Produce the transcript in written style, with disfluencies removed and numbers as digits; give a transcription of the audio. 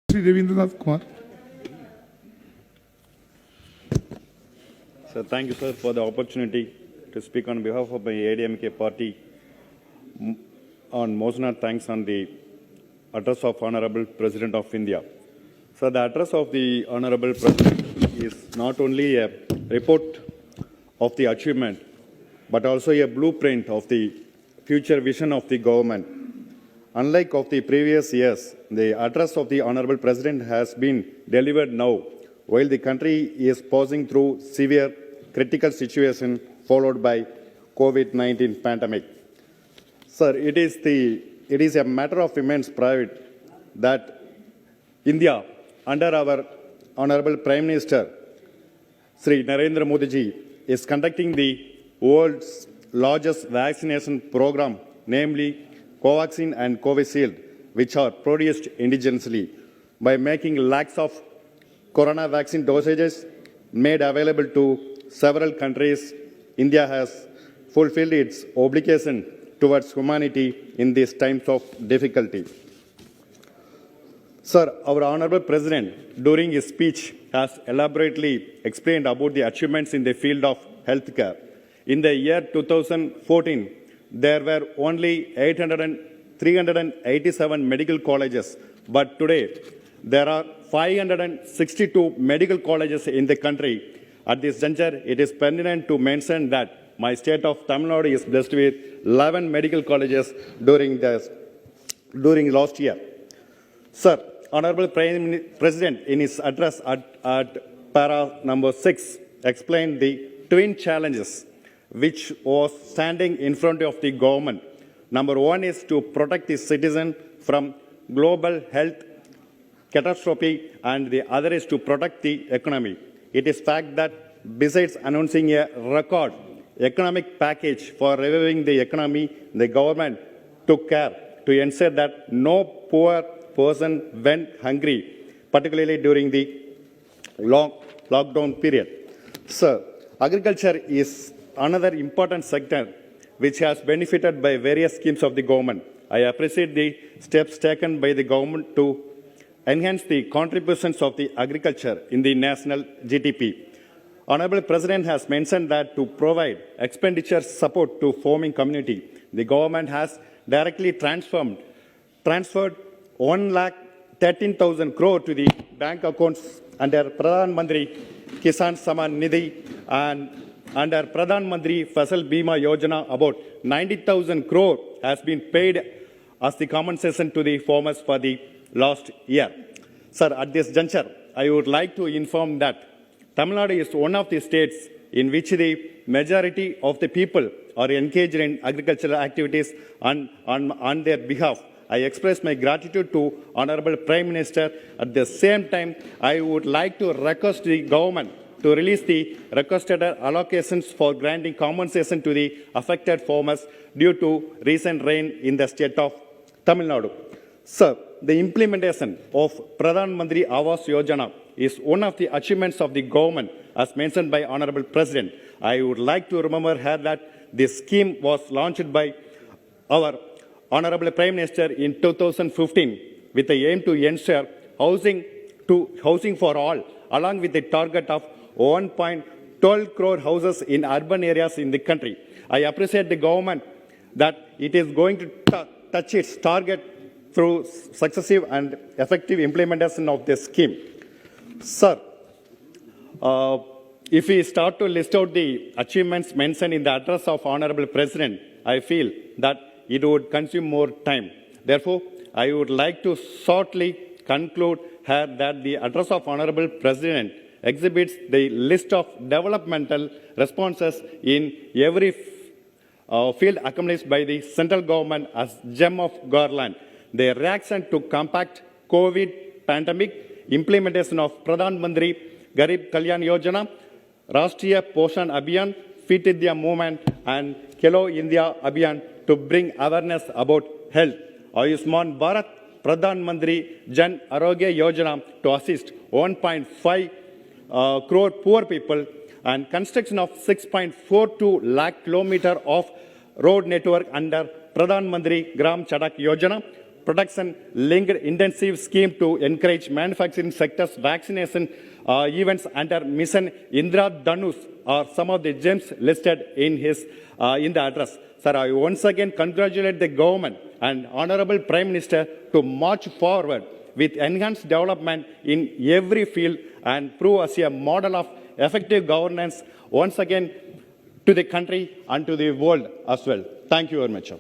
Sri Ravindranath Kumar. Sir, thank you, sir, for the opportunity to speak on behalf of the ADMK party. On Mosna, thanks on the address of Honorable President of India. So the address of the Honorable President is not only a report of the achievement, but also a blueprint of the future vision of the government. Unlike of the previous years, the address of the Honorable President has been delivered now, while the country is passing through severe critical situation followed by COVID-19 pandemic. Sir, it is a matter of immense pride that India, under our Honorable Prime Minister, Sri Narendra Modi ji, is conducting the world's largest vaccination program, namely Covaxin and Covishield, which are produced indigenously, by making lakhs of corona vaccine dosages made available to several countries. India has fulfilled its obligation towards humanity in these times of difficulty. Sir, our Honorable President, during his speech, has elaborately explained about the achievements in the field of healthcare. In the year 2014, there were only 387 medical colleges, but today there are 562 medical colleges in the country. At this juncture, it is pertinent to mention that my state of Tamil Nadu is blessed with 11 medical colleges during last year. Sir, Honorable President, in his address at para number 6, explained the twin challenges which was standing in front of the government. Number one is to protect the citizen from global health catastrophe, and the other is to protect the economy. It is fact that besides announcing a record economic package for reviving the economy, the government took care to ensure that no poor person went hungry, particularly during the lockdown period. Sir, agriculture is another important sector which has benefited by various schemes of the government. I appreciate the steps taken by the government to enhance the contributions of the agriculture in the national GDP. Honorable President has mentioned that to provide expenditure support to farming community, the government has directly transferred 1,13,000 crore to the bank accounts under Pradhan Mantri Kisan Samman Nidhi, and under Pradhan Mantri Fasal Bima Yojana about 90,000 crore has been paid as the compensation to the farmers for the last year. Sir, at this juncture, I would like to inform that Tamil Nadu is one of the states in which the majority of the people are engaged in agricultural activities on their behalf. I express my gratitude to Honorable Prime Minister. At the same time, I would like to request the government to release the requested allocations for granting compensation to the affected farmers due to recent rain in the state of Tamil Nadu. Sir, the implementation of Pradhan Mantri Awas Yojana is one of the achievements of the government, as mentioned by Honorable President. I would like to remember here that this scheme was launched by our Honorable Prime Minister in 2015 with the aim to ensure housing for all, along with the target of 1.12 crore houses in urban areas in the country. I appreciate the government that it is going to touch its target through successive and effective implementation of this scheme. Sir, if we start to list out the achievements mentioned in the address of Honorable President, I feel that it would consume more time. Therefore, I would like to shortly conclude here that the address of Honorable President exhibits the list of developmental responses in every field accomplished by the central government as gem of Garland. The reaction to combat COVID pandemic, implementation of Pradhan Mantri Garib Kalyan Yojana, Rashtriya Poshan Abhiyan, Fit India Movement, and Khelo India Abhiyan to bring awareness about health. Ayushman Bharat, Pradhan Mantri Jan Arogya Yojana to assist 1.5 crore poor people, and construction of 6.42 lakh kilometer of road network under Pradhan Mantri Gram Chadak Yojana, protection linked intensive scheme to encourage manufacturing sectors vaccination events under Mission Indra Dhanush are some of the gems listed in the address. Sir, I once again congratulate the government and Honorable Prime Minister to march forward with enhanced development in every field and prove as a model of effective governance once again to the country and to the world as well. Thank you very much.